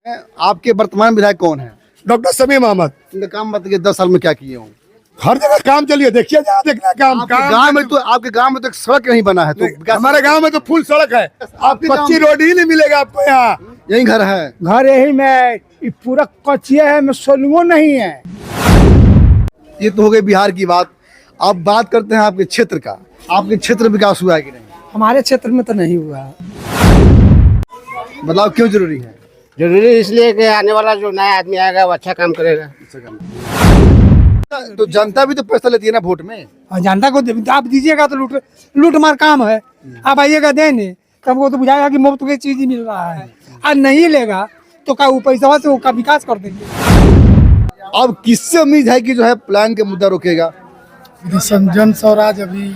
आपके वर्तमान विधायक कौन है? डॉक्टर समीम अहमद। इनका काम बताइए 10 साल में क्या किए हों? हर जगह काम चलिए, देखिए जहाँ देखना काम। आपके गांव में तो एक सड़क नहीं बना है, तो विकास हमारे गांव में तो फुल सड़क है, आप कच्ची रोड ही नहीं मिलेगा आपको यहाँ। यही घर है। घर यही में पूरा कच्चिया है, में सोलुओ नहीं है। ये तो हो गई बिहार की बात। अब बात करते हैं आपके क्षेत्र का। आपके क्षेत्र विकास हुआ है कि नहीं? हमारे क्षेत्र में तो नहीं हुआ है। बदलाव क्यों जरूरी है? जरूरी इसलिए कि आने वाला जो नया आदमी आएगा वो अच्छा काम करेगा। तो जनता भी तो पैसा लेती है ना वोट में। और जनता को आप दीजिएगा तो लूट मार काम है। आप आइएगा देने तो हमको तो बुझाएगा कि मुफ्त की चीज ही मिल रहा है, और नहीं लेगा तो का वो पैसा से उसका विकास कर देंगे। अब किससे उम्मीद है कि जो है प्लान के मुद्दा रोकेगा? जन स्वराज अभी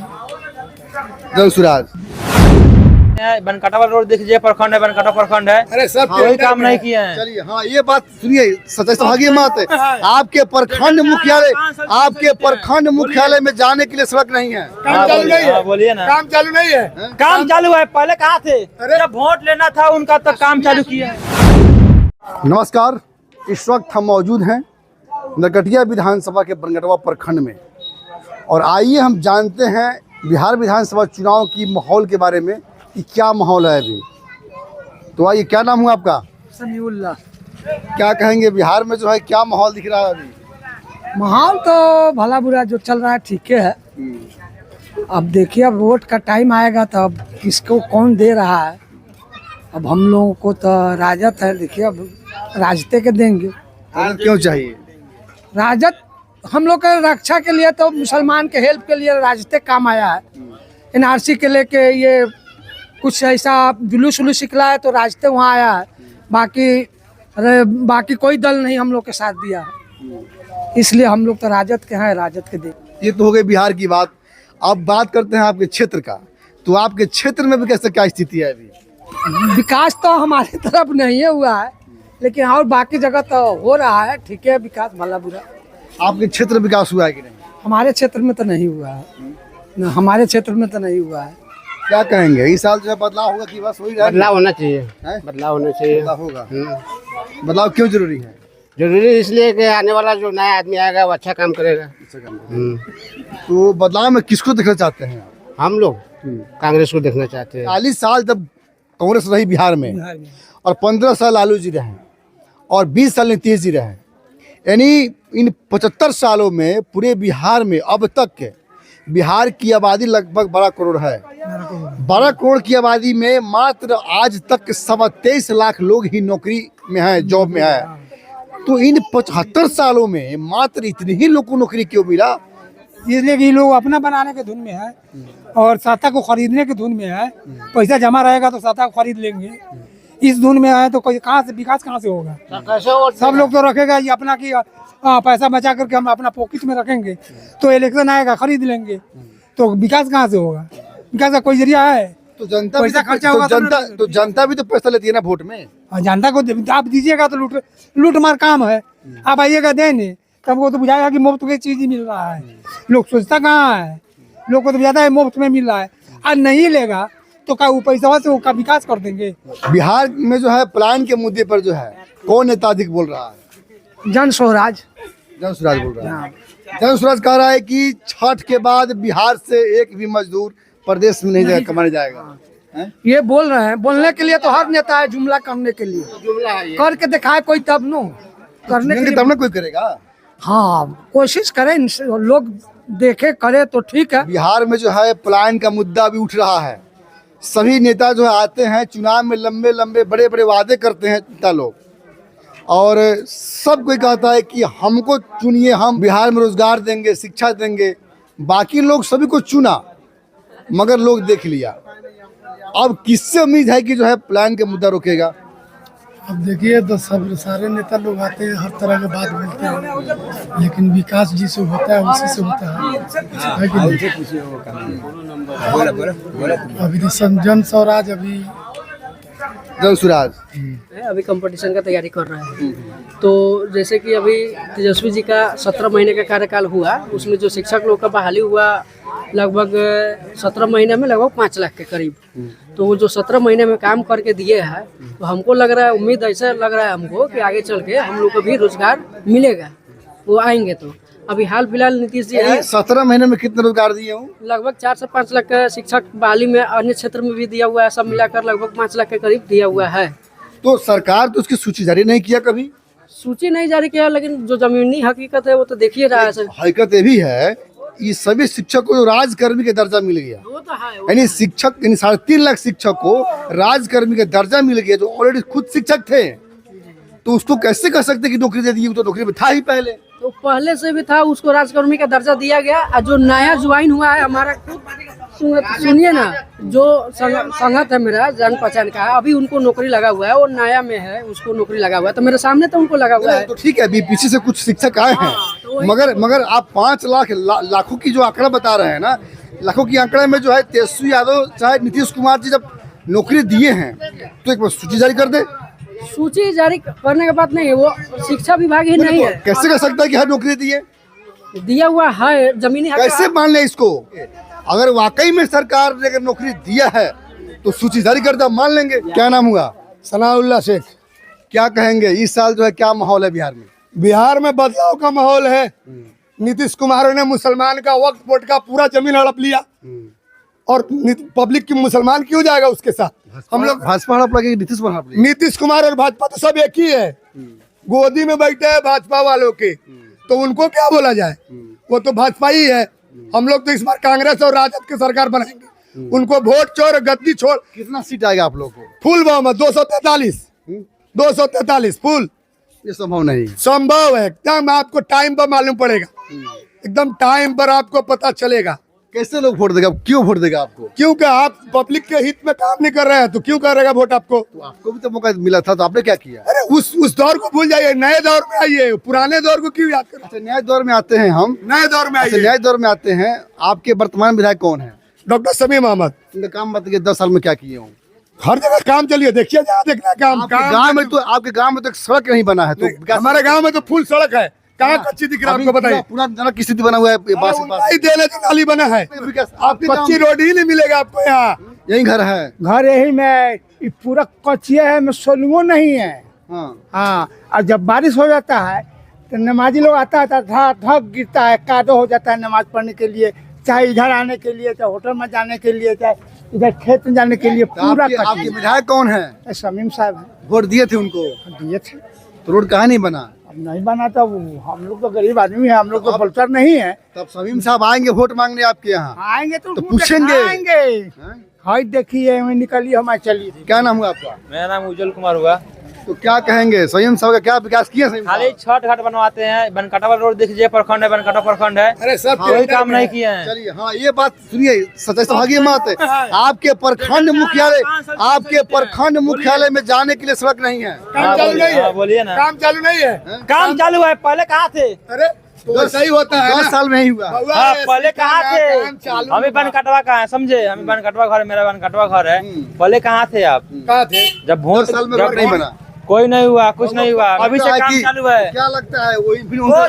जन सुराज। बनकाटा वाला रोड देखिए, प्रखंड है, बनकाटा प्रखंड है। अरे सब कोई काम नहीं किए हैं। चलिए, हाँ ये बात सुनिए, सच्चाई सौभाग्य मत है। आपके प्रखंड मुख्यालय में जाने के लिए सड़क नहीं है। काम चालू नहीं है। बोलिए ना, काम चालू नहीं है। काम चालू है। पहले कहाँ थे? जब वोट लेना था उनका तब काम चालू किया है। नमस्कार, इस वक्त हम मौजूद हैं नरकटिया विधानसभा के बनगटवा प्रखंड में, और आइए हम जानते हैं बिहार विधानसभा चुनाव की माहौल के बारे में कि क्या माहौल है अभी। तो आइए, क्या नाम हुआ आपका? समीउल्लाह। क्या कहेंगे बिहार में जो है क्या माहौल दिख रहा है अभी? माहौल तो भला बुरा जो चल रहा है ठीक है। अब देखिए, अब वोट का टाइम आएगा तो अब किसको कौन दे रहा है। अब हम लोगों को तो राजद है, देखिए अब राजते के देंगे। क्यों चाहिए? राजद हम लोग के रक्षा के लिए तो मुसलमान के हेल्प के लिए राजते काम आया है। एनआरसी के लेके ये कुछ ऐसा जुलूस उलूस निकला है तो राजते वहाँ आया है। बाकी कोई दल नहीं हम लोग के साथ दिया है, इसलिए हम लोग तो राजद के हैं, राजद के दे। ये तो हो गई बिहार की बात। अब बात करते हैं आपके क्षेत्र का। तो आपके क्षेत्र में भी कैसे क्या स्थिति है अभी? विकास तो हमारी तरफ नहीं हुआ है, लेकिन और बाकी जगह तो हो रहा है, ठीक है विकास भला बुरा। आपके क्षेत्र विकास हुआ है कि नहीं? हमारे क्षेत्र में तो नहीं हुआ है, न हमारे क्षेत्र में तो नहीं हुआ है। क्या कहेंगे, इस साल जो है बदलाव होगा कि बस वही रहेगा? बदलाव होना चाहिए। हैं? बदलाव होना चाहिए। बदलाव होगा। बदलाव क्यों जरूरी है? जरूरी इसलिए कि आने वाला जो नया आदमी आएगा वो अच्छा काम करेगा। तो बदलाव में किसको देखना चाहते हैं आप? हम लोग कांग्रेस को देखना चाहते हैं। 40 साल जब कांग्रेस रही बिहार में, और 15 साल लालू जी रहे, और 20 साल नीतीश जी रहे, यानी इन 75 सालों में पूरे बिहार में अब तक के बिहार की आबादी लगभग 12 करोड़ है। 12 करोड़ की आबादी में मात्र आज तक 23 लाख लोग ही नौकरी में हैं, जॉब में है। तो इन 75 सालों में मात्र इतने ही लोग को नौकरी क्यों मिला? इसलिए कि लोग अपना बनाने के धुन में है और सत्ता को खरीदने के धुन में है। पैसा जमा रहेगा तो सत्ता को खरीद लेंगे। इस धुन में है तो कोई कहाँ से विकास कहाँ से होगा? सब लोग तो रखेगा ये अपना कि पैसा बचा करके हम अपना पॉकेट में रखेंगे, तो इलेक्शन आएगा खरीद लेंगे, तो विकास कहाँ से होगा? विकास का कोई जरिया है? तो जनता पैसा खर्चा होगा तो जनता भी तो पैसा लेती है ना वोट में। और जनता को आप दीजिएगा तो लूट मार काम है। आप आइएगा देने तो हमको तो बुझाएगा कि मुफ्त की चीज ही मिल रहा है। लोग सोचता कहाँ है, लोग को तो ज्यादा है मुफ्त में मिल रहा है, और नहीं लेगा तो का वो पैसा से उसका विकास कर देंगे। बिहार में जो है प्लान के मुद्दे पर जो है कौन नेता अधिक बोल रहा है? जन स्वराज। जन सुराज बोल रहा है। जन सुराज कह रहा है कि छठ के बाद बिहार से एक भी मजदूर प्रदेश में नहीं कमाने जाएगा। ये बोल रहे हैं, बोलने के लिए तो हर नेता है, जुमला करने के लिए। करके दिखाए कोई तब नो करने के लिए, तब ना कोई करेगा। हाँ कोशिश करें, लोग देखे करे तो ठीक है। बिहार में जो है प्लान का मुद्दा भी उठ रहा है। सभी नेता जो है आते हैं चुनाव में, लंबे लंबे बड़े बड़े वादे करते हैं नेता लोग, और सब कोई कहता है कि हमको चुनिए, हम बिहार में रोजगार देंगे, शिक्षा देंगे। बाकी लोग सभी को चुना मगर लोग देख लिया। अब किससे उम्मीद है कि जो है प्लान के मुद्दा रोकेगा? अब देखिए तो सब सारे नेता लोग आते हैं, हर तरह की बात बोलते हैं, लेकिन विकास जिससे होता है उसी से होता है कि नहीं? अभी तो जन स्वराज अभी जन सुराज अभी कंपटीशन का तैयारी कर रहा है। तो जैसे कि अभी तेजस्वी जी का 17 महीने का कार्यकाल हुआ, उसमें जो शिक्षक लोग का बहाली हुआ लगभग 17 महीने में लगभग 5 लाख के करीब। तो वो जो 17 महीने में काम करके दिए हैं, तो हमको लग रहा है, उम्मीद ऐसा लग रहा है हमको कि आगे चल के हम लोग को भी रोजगार मिलेगा, वो आएंगे। तो अभी हाल फिलहाल नीतीश जी है, 17 महीने में कितने रोजगार दिए हूँ? लगभग 4 से 5 लाख का शिक्षक बहाली में, अन्य क्षेत्र में भी दिया हुआ है, सब मिलाकर लगभग 5 लाख के करीब दिया हुआ है। तो सरकार तो उसकी सूची जारी नहीं किया कभी। सूची नहीं जारी किया, लेकिन जो जमीनी हकीकत है वो तो देखिए रहा है सर। हकीकत ये भी है, ये सभी शिक्षक को राजकर्मी का दर्जा मिल गया। वो तो है, यानी शिक्षक, यानी 3.5 लाख शिक्षक को राजकर्मी का दर्जा मिल गया, जो ऑलरेडी खुद शिक्षक थे। तो उसको कैसे कह सकते कि नौकरी दे दी? वो तो नौकरी में था ही पहले। तो पहले से भी था, उसको राजकर्मी का दर्जा दिया गया। और जो नया ज्वाइन हुआ है हमारा, सुनिए ना, जो संगत है मेरा जान पहचान का, अभी उनको नौकरी लगा हुआ है, वो नया में है, उसको नौकरी लगा हुआ है। तो मेरे सामने तो उनको लगा हुआ है। तो ठीक है, अभी पीछे से कुछ शिक्षक आए हैं, मगर आप 5 लाख लाखों की जो आंकड़ा बता रहे हैं ना, लाखों की आंकड़े में जो है तेजस्वी यादव चाहे नीतीश कुमार जी जब नौकरी दिए हैं, तो एक बार सूची जारी कर दे। सूची जारी करने की बात नहीं है, वो शिक्षा विभाग ही नहीं है। कैसे कह सकता है कि हर नौकरी दिए? दिया हुआ है जमीनी हक। कैसे मान ले इसको? अगर वाकई में सरकार ने अगर नौकरी दिया है तो सूची जारी कर दे, मान लेंगे। क्या नाम हुआ? सनाउल्लाह शेख। क्या कहेंगे इस साल जो है क्या माहौल है बिहार में? बिहार में बदलाव का माहौल है। नीतीश कुमार ने मुसलमान का वक्फ बोर्ड का पूरा जमीन हड़प लिया, और पब्लिक की मुसलमान क्यों जाएगा उसके साथ? हम लोग भाजपा हड़प लगे, नीतीश हड़प लगे। नीतीश कुमार और भाजपा तो सब एक ही है, गोदी में बैठे हैं भाजपा वालों के, तो उनको क्या बोला जाए? वो तो भाजपा ही है। हम लोग तो इस बार कांग्रेस और राजद की सरकार बनाएंगे। उनको वोट चोर, गद्दी छोड़। कितना सीट आएगा आप लोगों को? फुल बहुमत 243 फुल। ये संभव नहीं। संभव है एकदम, आपको टाइम पर मालूम पड़ेगा, एकदम टाइम पर आपको पता चलेगा। कैसे लोग वोट देगा? क्यों वोट देगा आपको? क्योंकि आप पब्लिक के हित में काम नहीं कर रहे हैं, तो क्यों करेगा वोट आपको? तो आपको भी तो मौका मिला था, तो आपने क्या किया? अरे उस दौर को भूल जाइए, नए दौर में आइए। पुराने दौर को क्यों याद करें? अच्छा, नए दौर में आते हैं हम। नए दौर में अच्छा, आइए। नए दौर में आते हैं। आपके वर्तमान विधायक कौन है? डॉक्टर समीम अहमद। इनका काम बताइए, 10 साल में क्या किए हूँ? हर जगह काम चलिए, देखिए जहाँ देखना काम। गाँव में तो, आपके गाँव में तो एक सड़क नहीं बना है, तो हमारे गाँव में तो फुल सड़क है, कहाँ कच्ची दिख रहा है आपको बताइए? पूरा जनक की स्थिति बना हुआ है। देने तो नाली बना है, आप कच्ची रोड ही नहीं मिलेगा आपको यहाँ। यही घर है? घर यही में पूरा कच्चिया है, में सोलुओ नहीं है। हाँ, और जब बारिश हो जाता है तो नमाजी लोग आता है, ढक गिरता है, कादो हो जाता है नमाज पढ़ने के लिए, चाहे इधर आने के लिए, चाहे होटल में जाने के लिए, चाहे इधर खेत में जाने के लिए, पूरा आपके विधायक कौन है? शमीम साहब है। वोट दिए थे उनको? दिए थे। तो रोड कहाँ नहीं बना? अब नहीं बना तो हम लोग तो गरीब आदमी है, हम लोग तो पलचर नहीं है। तब शमीम साहब आएंगे वोट मांगने आपके यहाँ? आएंगे तो पूछेंगे। हाई देखिए, निकलिए, हमारे चलिए। क्या नाम हुआ आपका? मेरा नाम उज्जवल कुमार हुआ। तो क्या कहेंगे शमीम साहब का क्या विकास किया? खाली छठ घाट बनवाते हैं, बनकटवा रोड देखिए, प्रखंड है, बनकटवा प्रखंड है। अरे सब कोई काम नहीं किए हैं। चलिए, हाँ, ये बात सुनिए, सच्चाई सौभाग्य मत है। आपके प्रखंड मुख्यालय, आपके प्रखंड मुख्यालय में जाने के लिए सड़क नहीं है। काम चालू नहीं है, बोलिए ना। काम चालू नहीं है। काम चालू है, पहले कहाँ थे? अरे तो सही होता है 10 साल में ही हुआ। हाँ, पहले कहाँ थे? हमें बनकटवा कहाँ है, समझे? हमें बनकटवा घर, मेरा बनकटवा घर है। पहले कहाँ थे आप? कहाँ थे? जब वोट 10 साल में रोड नहीं बना, कोई नहीं हुआ, कुछ नहीं हुआ, अभी से काम चालू है। क्या लगता है वो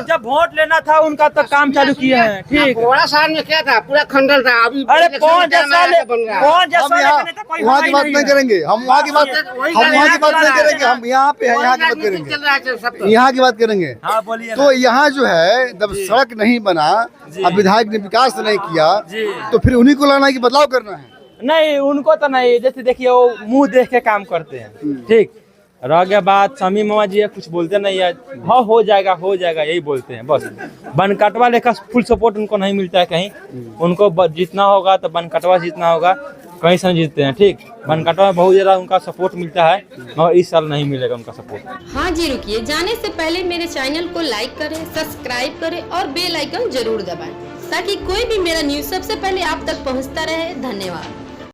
जब वोट लेना था उनका तो काम चालू किए हैं। ठीक, बड़ा शहर में क्या था, पूरा खंडर था। अभी अरे कौन जैसा वहाँ की बात नहीं करेंगे हम, वहाँ की बात नहीं करेंगे हम। यहाँ पे यहाँ की बात करेंगे, यहाँ की बात करेंगे। हाँ, बोलिए। तो यहाँ जो है जब सड़क नहीं बना, अब विधायक ने विकास नहीं किया, तो फिर उन्हीं को लाना है कि बदलाव करना है? नहीं, उनको तो नहीं, जैसे देखिए वो मुंह देख के काम करते हैं। ठीक, रह गया बात शमी मामा जी है, कुछ बोलते नहीं है। हाँ, हो जाएगा यही बोलते हैं बस। बनकटवा लेकर फुल सपोर्ट उनको नहीं मिलता है कहीं। उनको जीतना होगा तो बनकटवा जीतना होगा, कहीं से नहीं जीतते हैं। ठीक, बनकटवा में बहुत ज्यादा उनका सपोर्ट मिलता है, और इस साल नहीं मिलेगा उनका सपोर्ट। हाँ जी, रुकिए, जाने से पहले मेरे चैनल को लाइक करें, सब्सक्राइब करें और बेल आइकन जरूर दबाएं, ताकि कोई भी मेरा न्यूज सबसे पहले आप तक पहुंचता रहे। धन्यवाद।